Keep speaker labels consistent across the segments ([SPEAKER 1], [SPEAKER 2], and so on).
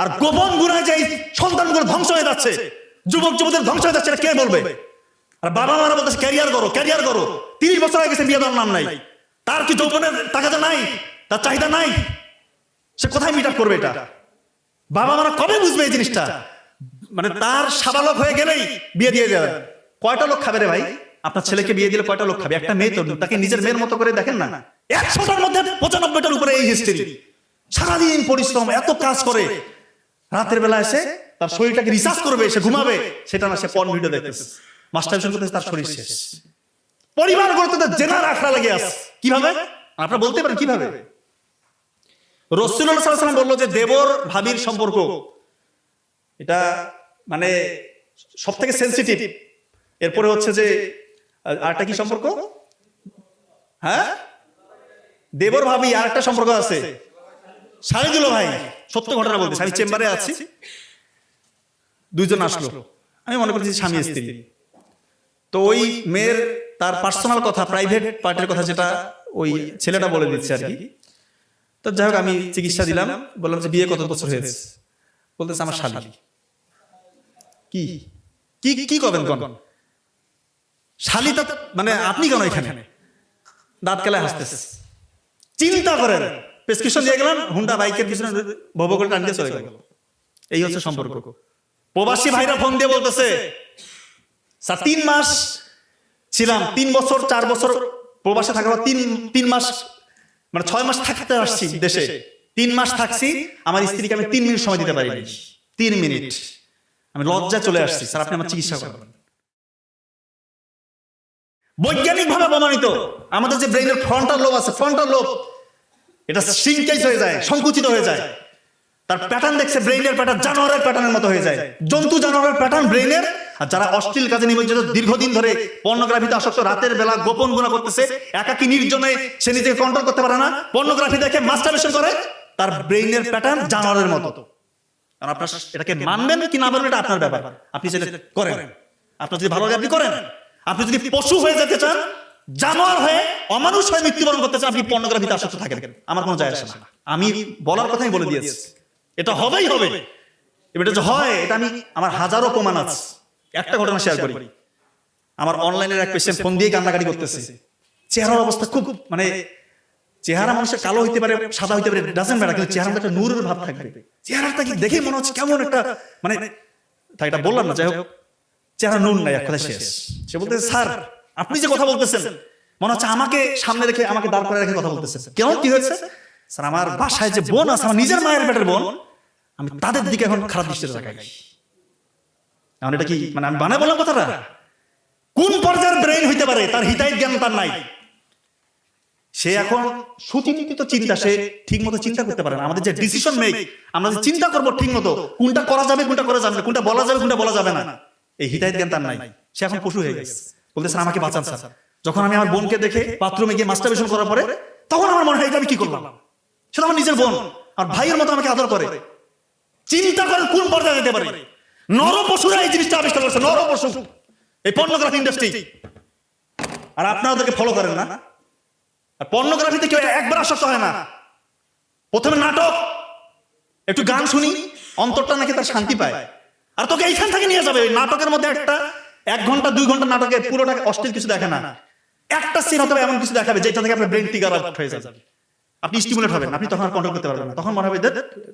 [SPEAKER 1] আর গোপন গুণায় যে সন্তানগুলো ধ্বংস হয়ে যাচ্ছে, যুবক যুবতীর ধ্বংস হয়ে যাচ্ছে, এটা কে বলবে? আর বাবা মারা বলতেছে ক্যারিয়ার করো, ক্যারিয়ার করো। 30 বছর হয়ে গেছে, বিয়ে দেওয়ার নাম নাই। তার কি যৌবনের টাকাটা নাই? তার চাহিদা নাই? সে কোথায় মিট আপ করবে এটা? বাবা মারা কবে বুঝবে এই জিনিসটা? মানে তার সাবালক হয়ে গেলেই বিয়ে দিয়ে দেবে। কয়টা লোক খাবে রে ভাই? আপনার ছেলেকে বিয়ে দিলে কয়টা লোক খাবে? একটা মেয়ে তো, তাকে নিজের মেয়ের মতো করে দেখেন না। 100টার মধ্যে 95টার উপরে এই হিস্ট্রি। সারাদিন পরিশ্রম, এত কাজ করে, রাতের বেলা এসে তার শরীরটাকে রিসার্চ করবে, সে ঘুমাবে, সেটা না, সে পর্ন ভিডিও দেখতেছে, মাস্টারবেশন করতেছে, তার শরীর শেষ। পরিবার গড়তে তার জেনার আখড়া লেগে আছে। কিভাবে? আপনারা বলতে পারেন কিভাবে? রাসূলুল্লাহ সাল্লাল্লাহু আলাইহি ওয়াসাল্লাম বলল যে দেবর ভাবির সম্পর্ক এটা মানে সব থেকে সেন্সিটিভ। এরপরে হচ্ছে যে আরেকটা কি সম্পর্ক? হ্যাঁ, দেবর ভাবি আর একটা সম্পর্ক আছে, শালী দুলো ভাই। সত্য ঘটনা বলতেছি, আমি চেম্বারে আছি, দুইজন আসলো, আমি মনে করছি স্বামী স্ত্রী। তো ওই মেয়ের তার পার্সোনাল কথা, প্রাইভেট পার্টের কথা যেটা ওই ছেলেটা বলে দিচ্ছে আর কি। তো যাই হোক, আমি চিকিৎসা দিলাম, বললাম যে বিয়ে কত বছর হয়েছে? বলতেছে আমার শালী। কি কি কি করবেন কোন শালী? তা মানে আপনি কেন এখানে? দাঁত কেলায় হাসতেছে। চিন্তা করেন, প্রেসক্রিপশন দিয়ে গেলেন, হুন্ডা বাইকের পিছনে ভব করে টান দিয়ে চলে গেল। এই হচ্ছে সম্পর্ক। প্রবাসী ভাইরা ফোন দিয়ে বলতেছে স্যার 3 মাস ছিলাম, 3 বছর 4 বছর প্রবাসে থাকার পর 3 মাস মানে 6 মাস থাকতে আসছি দেশে, 3 মাস থাকছি, আমার স্ত্রীকে আমি 3 মিনিট সময় দিতে পারিনি। 3 মিনিট আমি লজ্জা চলে আসছি, স্যার আপনি আমার চিকিৎসা করবেন। বৈজ্ঞানিক ভাবে প্রমাণিত, আমাদের যে ব্রেইনের ফ্রন্টাল লোব আছে, ফ্রন্টাল লোব এটা শ্রিঙ্কেজ হয়ে যায়, সংকুচিত হয়ে যায়। তার প্যাটার্ন দেখছে, ব্রেইনের প্যাটার্ন জানোয়ারের প্যাটার্নের মতো হয়ে যায়, জন্তু জানোয়ারের প্যাটার্ন ব্রেইনের। আর যারা অশ্লীল কাজে নিমজ্জিত, দীর্ঘদিন ধরে পর্নোগ্রাফিতে আসক্ত, রাতের বেলা গোপন গুনাহ করতেছে, একাকী নির্জনে সে নিজেকে কন্ট্রোল করতে পারে না, পর্নোগ্রাফি দেখে মাস্টারবেশন করে, তার ব্রেইনের প্যাটার্ন জানোয়ারের মতো। আর আপনার এটাকে মানবেন কি না মানবেন এটা আপনার ব্যাপার, আপনি যেটা করেন। আপনার যদি ভালো লাগে আপনি করেন। আপনি যদি পশু হয়ে যেতে চান, জানোয়ার হয়ে, অমানুষ হয়ে মৃত্যুবরণ করতে চান, আপনি পর্নোগ্রাফিতে আসক্ত থাকেন, আমার কোনো যায় আসে না। আমি বলার কথাই বলে দিয়েছি, এটা হবেই হবে। এটা যে হয়, এটা আমি আমার হাজারো প্রমাণ আছে। একটা ঘটনা শেয়ার করি। আমার অনলাইনের এক পেশেন্ট ফোন দিয়ে কান্নাকাটি করতেছে। চেহারার অবস্থা খুব মানে, চেহারা মানুষের কালো হইতে পারে, সাদা হইতে পারে, ডাজেন্ট ম্যাটার, কিন্তু চেহারাটা একটা নূরের ভাব থাকবে। চেহারাটা কি দেখে মনে হচ্ছে কেমন একটা মানে, তাই এটা বললাম না, যাই হোক, চেহারা নুন নাই, এক কথা শেষ। সে বলতেছে স্যার আপনি যে কথা বলতেছেন মনে হচ্ছে আমাকে সামনে রেখে, আমাকে দাঁড় করে রেখে কথা বলতেছেন। কেন, কি হয়েছে? স্যার আমার বাসায় যে বোন আছে, আমার নিজের মায়ের পেটের বোন, আমি তাদের দিকে এখন খারাপ দৃষ্টিতে তাকাই। এখন এটা কি মানে আমি বানায় বললাম কথাটা? কোন পর্যায়ের ব্রেইন হইতে পারে, তার হিতাহিত জ্ঞান তার নাই। সে এখন সুচিন্তিত চিন্তা, সে ঠিক মতো চিন্তা করতে পারে না। আমাদের যে ডিসিশন মেক, আমরা যে চিন্তা করবো ঠিক মতো, কোনটা করা যাবে, কোনটা করা যাবে না, কোনটা বলা যাবে, কোনটা বলা যাবে না, এই হিতাহিত জ্ঞান তার নাই। সে এখন পশু হয়ে গেছে। বলতে স্যার আমাকে বাঁচান স্যার। যখন আমি আমার বোনকে দেখে বাথরুমে গিয়ে মাস্টারবেশন করার পরে, তখন আমার মনে হয় এটা আমি কি করলাম। সেটা আমার নিজের বোন, আর ভাইয়ের মতো আমাকে আদর করে। চিন্তা করেন কোন পর্যায়ে যেতে পারে। নরপশুরা এই জিনিসটা আবিষ্কার করেছে, নরপশু, এই পর্নোগ্রাফি ইন্ডাস্ট্রি। আর আপনারা ওদেরকে ফলো করেন না। আর পর্নোগ্রাফিতে কেউ একবার আসক্ত হয় না। প্রথমে নাটক, একটু গান শুনি, অন্তরটা নাকি তার শান্তি পায়। আর তোকে এইখান থেকে নিয়ে যাবে, ওই নাটকের মধ্যে একটা 1 ঘন্টা 2 ঘন্টা নাটকে পুরোটা অশ্লীল কিছু দেখে না, একটা সিন হতে এমন কিছু দেখাবে যেটা থেকে আপনার ব্রেন ট্রিগার আউট হয়ে যাবে, আপনি স্টিমুলেট হবেন, আপনি তখন আর কন্ট্রোল করতে পারবেন না। তখন মনে হবে যে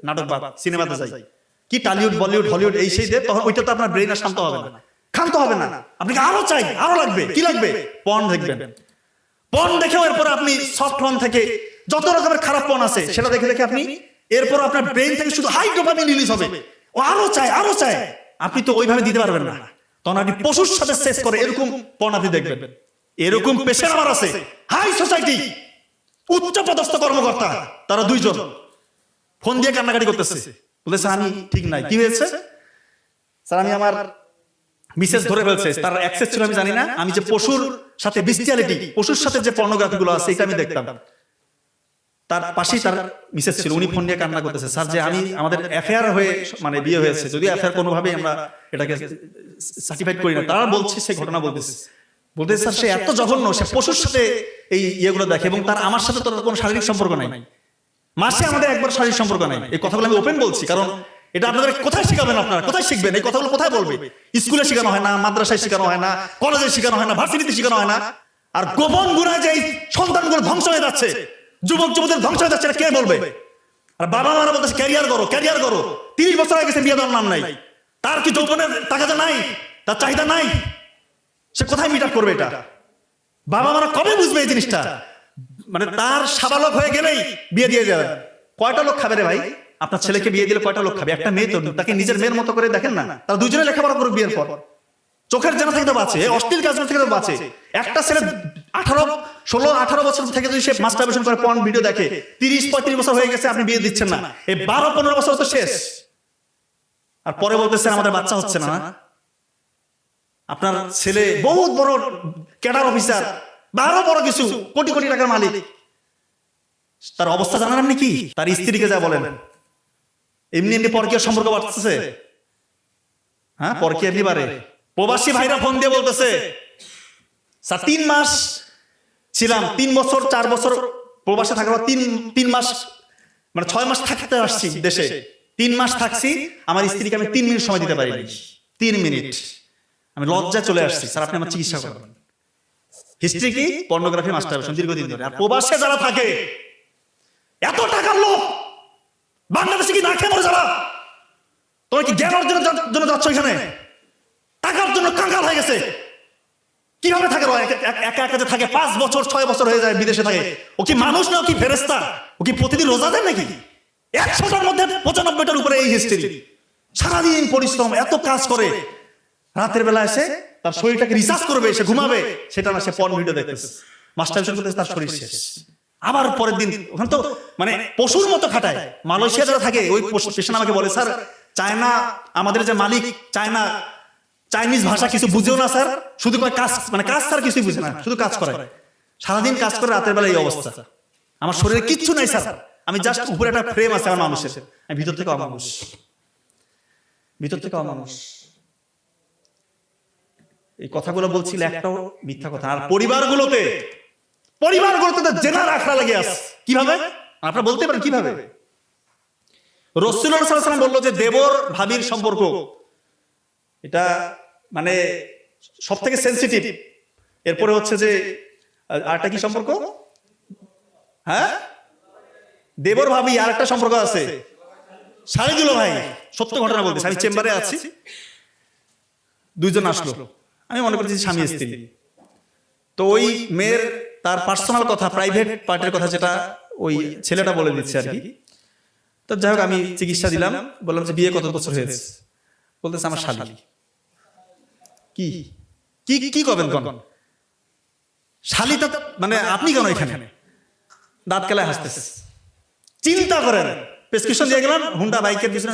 [SPEAKER 1] নাটক বা সিনেমাতে যাই, কি টলিউড বলিউড হলিউড এই সেই, তখন ওইটা তো আপনার ব্রেন আর শান্ত হবে না, ক্ষান্ত হবে না। আপনাকে আরো চাই, আরো লাগবে। কি লাগবে? পর্ন দেখবেন। পর্ন দেখেও এরপর আপনি সফট পর্ন থেকে যত রকমের খারাপ পর্ন আছে সেটা দেখে দেখে আপনি এরপর আপনার ব্রেন থেকে শুধু হাই ডোপামিন রিলিজ হবে, ও আরো চায়, আরো চায়। আপনি তো ওইভাবে দিতে পারবেন না, তখন আপনি পশুর সাথে শেষ করে এরকম পর্ন আপনি দেখবেন। এরকম পেশার আমার আছে, হাই সোসাইটি, উচ্চ পদস্থ কর্মকর্তা, তারা 2 জন ফোন দিয়ে কান্নাকাটি করতেছে, বলেছে আমি ঠিক নাই। কি হয়েছে? স্যার আমি আমার মিসেস ধরে ফেলছে, তার অ্যাক্সেস ছিল আমি জানি না, আমি যে পশুর সাথে বিস্টিয়ালিটি, পশুর সাথে যে পর্নোগ্রাফি গুলো আছে এটা আমি দেখতাম। তার পাশেই তার মিসেস ছিল, উনি ফোন দিয়ে কান্না করতেছে, স্যার যে আমি আমাদের অ্যাফেয়ার হয়ে মানে বিয়ে হয়েছে, যদিও অ্যাফেয়ার কোনোভাবেই আমরা এটাকে সার্টিফাইড করি না, তারা বলছে সেই ঘটনা বলতেছে স্যার সে এত জঘন্য, সে পশুর সাথে এই ইয়েগুলো দেখে, এবং তার আমার সাথে তো কোনো শারীরিক সম্পর্ক নাই, মাসে আমাদের একবার শারীরিক সম্পর্ক নাই। এই কথাগুলো আমি ওপেন বলছি, কারণ এটা আপনাদের কোথায় শিখাবেন? আপনারা কোথায় শিখবেন? এই কথাগুলো কোথায় বলবে? স্কুলে শেখানো হয় না, মাদ্রাসায় শেখানো হয় না, কলেজে শেখানো হয় না, ভার্সিটিতে শেখানো হয় না। আর গোপন গুণায় যে সন্তানগুলো ধ্বংস হয়ে যাচ্ছে, যুবক যুবতীদের ধ্বংস হয়ে যাচ্ছে, এটা কে বলবে? আর বাবা মারা বলতেছে ক্যারিয়ার করো, ক্যারিয়ার করো। 30 বছর হয়ে গেছে, বিয়ে দেওয়ার নাম নাই। তার কি যৌবনের টাকাটা নাই? তার চাহিদা নাই? সে কোথায় মিট আপ করবে এটা? বাবা মারা কবে বুঝবে এই জিনিসটা? মানে তার সাবালক হয়ে গেলেই বিয়ে দিয়ে যাবে। কয়টা লোক খাবে রে ভাই? আপনার ছেলেকে বিয়ে দিলে কয়টা লোক খাবে? একটা মেয়ে তো, তাকে নিজের মেয়ের মতো করে দেখেন না। তারা দুজনে লেখাপড়া করুক বিয়ের পর, চোখের জানা থেকে তো বাঁচে, অশ্লীল কাজগুলো থেকে তো বাঁচে। একটা ছেলে 16-18 বছর থেকে যদি সে মাস্টারবেশন করে পর্ন ভিডিও দেখে, 30-35 বছর হয়ে গেছে, আপনি বিয়ে দিচ্ছেন না। এই 12-15 বছর তো শেষ। আর পরে বলতেছেন আমাদের বাচ্চা হচ্ছে না। আপনার ছেলে বহুত বড় ক্যাডার অফিসার, আরো বড় কিছু, কোটি কোটি টাকার মালিক, তার অবস্থা জানান আপনি কি? তার স্ত্রীকে যা বলেন, এমনি এমনি পরকীয় সম্পর্ক বাড়তেছে। হ্যাঁ, পরকীয়া এমনি বাড়ে। প্রবাসী ভাইরা ফোন দিয়ে বলতেছে, স্যার 3 মাস ছিলাম, 3 বছর 4 বছর প্রবাসে থাকার 3 মাস মানে 6 মাস থাকতে আসছি দেশে, 3 মাস থাকছি, আমার স্ত্রীকে আমি 3 মিনিট সময় দিতে পারিনি। 3 মিনিট আমি লজ্জায় চলে আসছি, স্যার আপনি আমার চিকিৎসা করবেন। হিস্ট্রি কি? পর্নোগ্রাফি, মাস্টারবেশন দীর্ঘদিন ধরে। আর প্রবাসে যারা থাকে, এত টাকার লোক, বাংলাদেশে কি না খেয়ে মরে যারা? তোমরা কি জ্ঞান অর্জনের জন্য যাচ্ছ এখানে? টাকার জন্য কাঙ্গাল হয়ে গেছে। কিভাবে থাকে? একা একা যে থাকে, 5 বছর 6 বছর হয়ে যায় বিদেশে থাকে। ও কি মানুষ না? ও কি ফেরেশতা? ও কি প্রতিদিন রোজা দেয় নাকি? 100টার মধ্যে 95টার উপরে এই হিস্ট্রি। সারাদিন পরিশ্রম, এত কাজ করে, রাতের বেলা এসে তার শরীরটাকে রিচার্জ করবে, সে ঘুমাবে, সেটা না, সে পর্ন ভিডিও দেখতেছে, মাস্টারবেশন করতেছে, তার শরীর শেষ। আবার পরের দিন ওখানে তো মানে পশুর মতো খাটায়। মালয়েশিয়া যারা থাকে, ওই পেশেন্ট আমাকে বলে, স্যার চায়না আমাদের যে মালিক, চাইনিজ ভাষা কিছু বুঝেও না স্যার, শুধু কাজ, মানে কাজ স্যার কিছুই বুঝে না, শুধু কাজ করে, সারাদিন কাজ করে, রাতের বেলা এই অবস্থা। আমার শরীরে কিচ্ছু নাই স্যার, আমি জাস্ট উপরে একটা ফ্রেম আছে আমার মানুষের, আমি ভিতর থেকে অমানুষ, ভিতর থেকে অমানুষ। এই কথাগুলো বলছিল, একটাও মিথ্যা কথা। আর পরিবারগুলোতে জেনার আখড়া লেগে আছে। কিভাবে? আপনারা বলতে পারেন কিভাবে? রাসূলুল্লাহ সাল্লাল্লাহু আলাইহি ওয়াসাল্লাম বলল যে দেবর ভাবির সম্পর্ক এটা মানে সব থেকে সেন্সিটিভ। এরপরে হচ্ছে যে আরেকটা কি সম্পর্ক? হ্যাঁ, দেবর ভাবি আর একটা সম্পর্ক আছে, শালী দুলো ভাই। সত্য ঘটনা বলতেছি, আমি চেম্বারে আছি, 2 জন আসলো, আমি মনে করছি স্বামী স্ত্রী। তো ওই মেয়ের তার পার্সোনাল কথা, প্রাইভেট পার্টের কথা, যেটা ওই ছেলেটা বলে দিচ্ছে আর কি। তো যাই হোক, আমি চিকিৎসা দিলাম, বললাম যে বিয়ে কত বছর হয়েছে? বলতেছে আমার শালী। কি কি কি করবেন কোন শালীটা? মানে আপনি কেন এখানে? দাঁত কেলায় হাসতেছে। চিন্তা করেন, প্রেসক্রিপশন দিয়ে গেলাম, হুন্ডা বাইকের পিছনে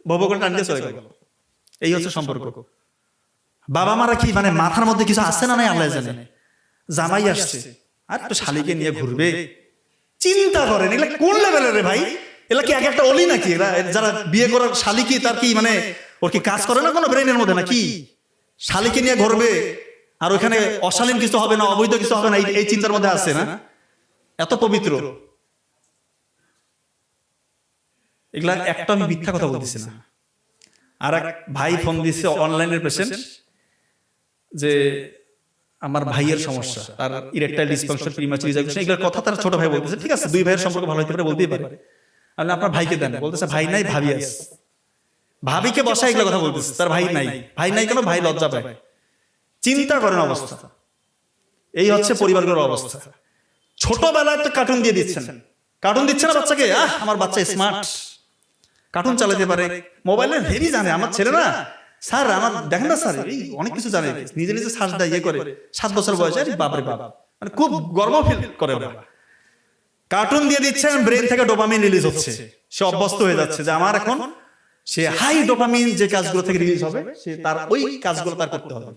[SPEAKER 1] ভব করে টান দিয়ে চলে গেল। এই হচ্ছে সম্পর্ক। বাবা মারা কি মানে মাথার মধ্যে কিছু আসছে না নাই আল্লাহ জানে। জামাই আসছে আর তো শালীকে নিয়ে ঘুরবে, চিন্তা করেন এগুলা কোন লেভেলের রে ভাই? এগুলা কি এক একটা অলি নাকি? এরা যারা বিয়ে করার শালী কি তার কি মানে ওর কি কাজ করে না কোনো ব্রেনের মধ্যে নাকি? শালীকে নিয়ে ঘুরবে আর ওখানে অশালীন কিছু হবে না, অবৈধ কিছু হবে না, এই চিন্তার মধ্যে আছে না? এত পবিত্র। এগুলা একটা আমি মিথ্যা কথা বলতেছি না। আর এক ভাই ফোন দিচ্ছে, অনলাইনের পেশেন্ট, যে আমার ভাইয়ের সমস্যা, তার ইরেকটাইল ডিসফাংশন, প্রিম্যাচুর ইজাকুলেশন, এগুলোর কথা তার ছোট ভাই বলতেছে। ঠিক আছে, 2 ভাইয়ের সম্পর্ক ভালো হতে পারে, বলতেই পারে। আমি আপনার ভাইকে দেন, বলতেছে ভাই নাই, ভাবি আছে। ভাবিকে বসা এগুলো কথা বলতেছে, তার ভাই নাই। ভাই নাই কেন? ভাই লজ্জা পায়। চিন্তা করেন অবস্থা। এই হচ্ছে পরিবারগুলোর অবস্থা। ছোটবেলায় তো কার্টুন দিয়ে দিচ্ছেন, কার্টুন দিচ্ছে না বাচ্চাকে। আমার বাচ্চা স্মার্ট, কার্টুন চালাতে পারে, মোবাইলে হেভি জানে। আমার ছেলে না স্যার, আমার দেখেন না স্যার, এই অনেক কিছু জানে, নিজে নিজে সার্চ দেয়, ইয়ে করে, 7 বছর বয়সে। আরে বাপরে বাপ, মানে খুব গর্ব ফিল করে। কার্টুন দিয়ে দিচ্ছেন, ব্রেন থেকে ডোপামিন রিলিজ হচ্ছে, সে অভ্যস্ত হয়ে যাচ্ছে যে আমার এখন সে হাই ডোপামিন যে কাজগুলো থেকে রিলিজ হবে, সে তার ওই কাজগুলো তার করতে হবে।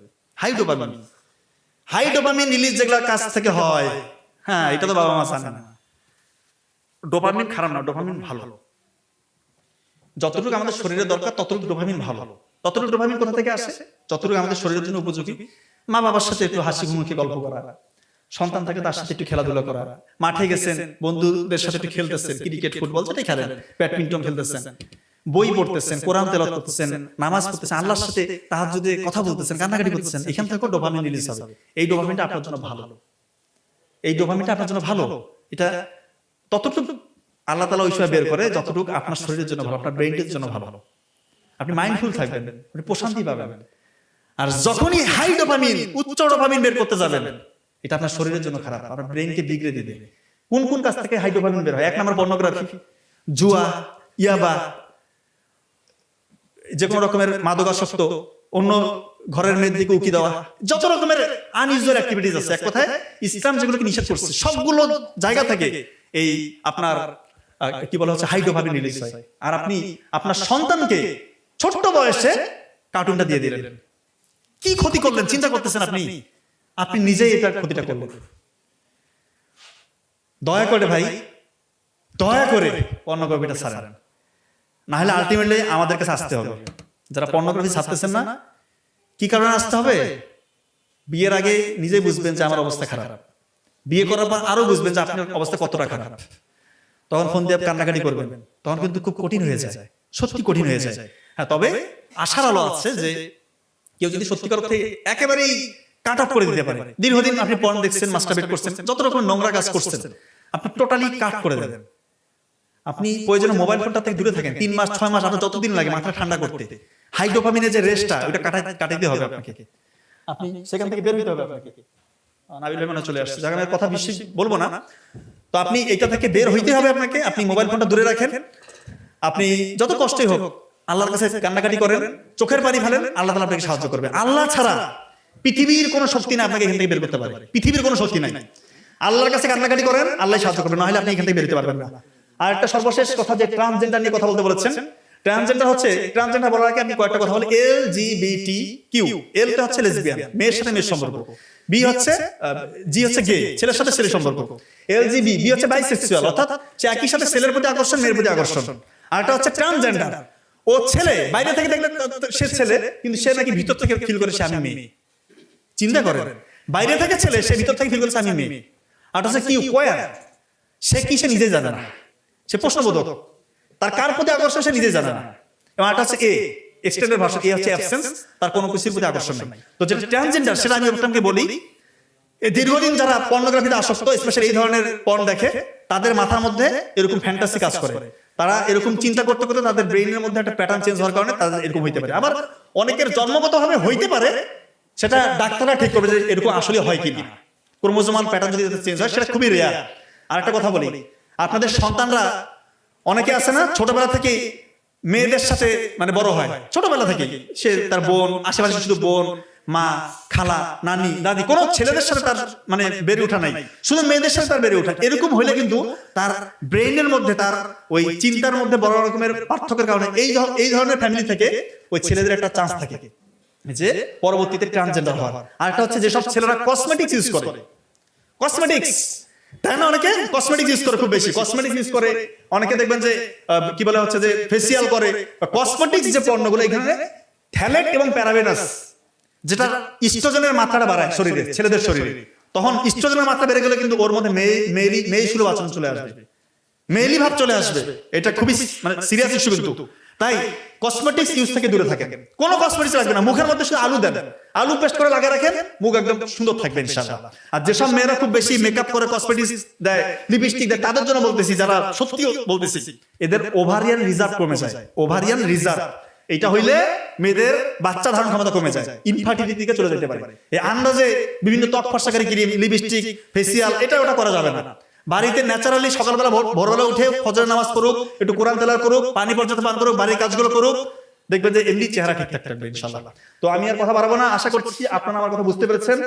[SPEAKER 1] হাই ডোপামিন রিলিজ যেগুলো কাজ থেকে হয়, হ্যাঁ, এটা তো বাবা মা জানে না। ডোপামিন খারাপ না, ডোপামিন ভালো। যতটুকু আমাদের শরীরের দরকার ততটুকু ডোপামিন ভালো। ততটুকু ডোপামিন কোথা থেকে আসে? যতটুকু আমাদের শরীরের জন্য উপযোগী। মা বাবার সাথে একটু হাসি মুখে গল্প করা, সন্তান থাকে তার সাথে একটু খেলাধুলা করা, মাঠে গেছেন বন্ধুদের সাথে একটু খেলতেছেন, ক্রিকেট ফুটবল যেটাই খেলেন, ব্যাডমিন্টন খেলতেছেন, বই পড়তেছেন, কোরআন তেলাওয়াত করতেছেন, নামাজ পড়তেছেন, আল্লাহর সাথে তাহাজ্জুদে কথা বলতেছেন, কান্নাকাটি করতেছেন, এখান থেকে ডোপামিন রিলিজ হবে। এই ডোপামিনটা আপনার জন্য ভালো, এই ডোপামিনটা আপনার জন্য ভালো। এটা ততটুকু আল্লাহ তাআলা ওই সময় বের করে যতটুকু আপনার শরীরের জন্য ভালো, আপনার ব্রেইনের জন্য ভালো। আপনি মাইন্ডফুল থাকবেন, আপনি প্রশান্তি পাবেন। আর যখনই হাই ডোপামিন, উচ্চ ডোপামিন বের করতে যাবেন, এটা আপনার শরীরের জন্য খারাপ, আপনার ব্রেইনকে বিগড়ে দিবে। কোন কোন কাজ থেকে হাই ডোপামিন বের হয়? 1 নম্বর পর্নোগ্রাফি, জুয়া, ইয়াবা, যে কোনো রকমের মাদকাসক্ত, অন্য ঘরের মেয়ের দিকে উকি দেওয়া, যত রকমের আনইউজুয়াল অ্যাক্টিভিটিস আছে, এক কথায় ইসলাম যেগুলোকে নিষেধ করছে সবগুলো জায়গা থেকে এই আপনার কি বলা হচ্ছে হাই ডোপামিন রিলিজ হয়। আর আপনি আপনার সন্তানকে ছোট্ট বয়সে কার্টুনটা দিয়ে দিলেন, কি ক্ষতি করলেন চিন্তা করতেছেন আপনি? আপনি নিজেই এটা ক্ষতিটা করলেন। দয়া করে ভাই, দয়া করে পর্নোগ্রাফিটা ছাড়েন, না হলে আলটিমেটলি আমাদের কাছে আসতে হবে। যারা পর্নোগ্রাফি ছাড়তেছেন না, কি কারণে আসতে হবে? বিয়ের আগে নিজেই বুঝবেন যে আমার অবস্থা খারাপ, বিয়ে করার পর আরো বুঝবেন যে আপনার অবস্থা কতটা খারাপ। তখন ফোন দিয়ে কান্নাকাটি করবেন, তখন কিন্তু খুব কঠিন হয়ে যায়, সত্যি কঠিন হয়ে যায়। হ্যাঁ, তবে আশার আলো আছে যে কেউ যদি সত্যিকার অর্থে একেবারেই কাট অফ করে দিতে পারে, দীর্ঘদিন আপনি পর্ন দেখছেন, মাস্টারবেট করছেন, যত রকম নোংরা কাজ করছেন, আপনি টোটালি কাট করে দেবেন। আপনি প্রয়োজনে মোবাইল ফোনটা থেকে দূরে থাকেন 3 মাস 6 মাস, আপনার যতদিন লাগে মাথা ঠান্ডা করতে। হাই ডোপামিনের যে রেস্টটা, ওটা কাটাইতে হবে আপনাকে, আপনি সেখান থেকে বের হতে হবে আপনাকে। নাবিল ভাই মনে চলে আসছে, জায়গা আমি কথা বেশি বলবো না। তো আপনি এটা থেকে বের হইতে হবে আপনাকে। আপনি মোবাইল ফোনটা দূরে রাখেন, আপনি যত কষ্টই হোক আল্লাহর কাছে কান্নাকাটি করেন, চোখের পানি ফেলেন, আল্লাহ তাআলা আপনাকে সাহায্য করবে। আল্লাহ ছাড়া পৃথিবীর কোনো শক্তি না আপনাকে এখান থেকে বের করতে পারে, পৃথিবীর কোনো শক্তি নাই। আল্লাহর কাছে কান্নাকাটি করেন, আল্লাহ সাহায্য করবে, না হলে আপনি এখান থেকে বের হতে পারবেন না। আর একটা সর্বশেষ কথা, যে ট্রান্সজেন্ডার নিয়ে কথা বলতে বলেছেন, ট্রান্সজেন্ডার হচ্ছে, ট্রান্সজেন্ডার বলার আগে আমি কয়েকটা কথা বলি। LGBTQ, এলটা হচ্ছে লেসবিয়ান, মেয়ের সাথে মেয়ের সম্পর্ক, বি হচ্ছে জি হচ্ছে গে, ছেলের সাথে ছেলের সম্পর্ক, LGB, বি হচ্ছে বাইসেক্সুয়াল, অর্থাৎ সে একই সাথে ছেলের প্রতি আকর্ষণ, মেয়ের প্রতি আকর্ষণ। আর এটা হচ্ছে ট্রান্সজেন্ডার, ও ছেলে, বাইরে থেকে দেখলে সে ছেলে, কিন্তু সে নাকি ভিতর থেকে ফিল করে সে আমি মেয়ে। চিন্তা করেন, বাইরে থেকে ছেলে, সে ভিতর থেকে ফিল করে আমি মেয়ে। আর হচ্ছে কিউ, কোয়ার, সে কি সে নিজে জানে না, সে প্রশ্নবোধক, তার কার প্রতি আকর্ষণ সে নিজে জানে না। এবং এটা হচ্ছে এ, এক্সটেন্ডেড ভার্সন, এ হচ্ছে অ্যাবসেন্স, তার কোনো কিছুর প্রতি আকর্ষণ নাই। তো যেটা ট্রান্সজেন্ডার, সেটা আমি আপনাকে বলি, এই দীর্ঘদিন যারা পর্নোগ্রাফিতে আসক্ত, স্পেশালি এই ধরনের পর্ন দেখে, তাদের মাথার মধ্যে এরকম ফ্যান্টাসি কাজ করে। তারা এরকম চিন্তা করতে করতে তাদের ব্রেইনের মধ্যে একটা প্যাটার্ন চেঞ্জ হওয়ার কারণে তাদের এরকম হইতে পারে। আবার অনেকের জন্মগতভাবে হইতে পারে, সেটা ডাক্তাররা ঠিক করবে যে এরকম আসলে হয় কিনা। ক্রোমোজোমাল প্যাটার্ন যদি চেঞ্জ হয়, সেটা খুবই রেয়ার। আর একটা কথা বলি, আপনাদের সন্তানরা অনেকে আছে না, ছোটবেলা থেকে মেয়েদের সাথে মানে বড় হয়, ছোটবেলা থেকে সে তার বোন, আশেপাশে শুধু বোন, মা, খালা, নানি, দাদি, কোন ছেলেদের সাথে তার মানে বেড়ে ওঠা নাই, শুধু মেয়েদের সাথে তার বেড়ে ওঠা। এরকম হইলে কিন্তু তার ব্রেইনের মধ্যে, তার ওই চিন্তার মধ্যে বড় রকমের পার্থক্যের কারণে এই ধরনের ফ্যামিলি থেকে ওই ছেলেদের একটা চান্স থাকে যে পরবর্তীতে ট্রান্সজেন্ডার হওয়ার। আর একটা হচ্ছে যেসব ছেলেরা কসমেটিক্স ইউজ করে, কসমেটিক্স, তাই না, অনেকে কসমেটিক্স ইউজ করে, খুব বেশি কসমেটিক্স ইউজ করে। অনেকে দেখবেন যে কি বলা হচ্ছে যে ফেসিয়াল করে। কসমেটিক্স যে পণ্যগুলো, এখানে থ্যালেট এবং প্যারাবেনাস, যেটা ইস্ট্রোজেনের মাত্রাটা বাড়ায় শরীরে, ছেলেদের শরীরে, তখন ইস্ট্রোজেনের মাত্রা বেড়ে গেলে কিন্তু ওর মধ্যে মেয়ে সুলভ আচরণ চলে আসবে, মেয়েলি ভাব চলে আসবে। এটা খুবই মানে সিরিয়াস ইস্যু কিন্তু। তাই কসমেটিক্স ইউজ থেকে দূরে থাকেন, কোনো কসমেটিক্স লাগবে না। মুখের মধ্যে শুধু আলু দেন, আলু পেস্ট করে লাগিয়ে রাখেন, মুখ একদম সুন্দর থাকবে ইনশাআল্লাহ। আর যেসব মেয়েরা খুব বেশি মেকআপ করে, কসমেটিক্স দেয়, লিপস্টিক দেয়, তাদের জন্য বলতেছি, যারা সত্যি বলতেছি, এদের ওভারিয়ান রিজার্ভ কমে যায়। ওভারিয়ান রিজার্ভ, এটা হইলে মেয়েদের বাচ্চা ধারণ ক্ষমতা কমে যায়, ইনফার্টিলিটি দিকে চলে যেতে পারে। এই আন্দাজে বিভিন্ন ত্বক ফর্সাকারী ক্রিম, লিপস্টিক, ফেসিয়াল, এটা ওটা করা যাবে না। বাড়িতে ন্যাচারালি সকালবেলা ভোরবেলা উঠে ফজরের নামাজ পড়ুক, একটু কোরআন তেলাওয়াত করুক, পানি পর্যাপ্ত পান করুক, বাড়ির কাজগুলো করুক, দেখবেন যে এমনি চেহারা ঠিকঠাক থাকবে ইনশাআল্লাহ। তো আমি আর কথা বাড়াবো না, আশা করছি আপনারা আমার কথা বুঝতে পেরেছেন।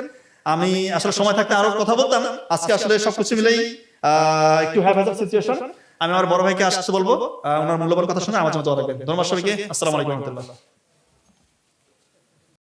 [SPEAKER 1] আমি আসলে সময় থাকতে আরো কথা বলতাম, আজকে আসলে সবকিছু মিলেই একটু হ্যাভেজাল সিচুয়েশন। আমি আমার বড় ভাইকে আসতে বলবো, ওনার মূল্যবান কথা শুনে আমার জন্য দোয়া রাখবেন। ধন্যবাদ সবাইকে, আসসালামু আলাইকুম ওয়া রাহমাতুল্লাহ।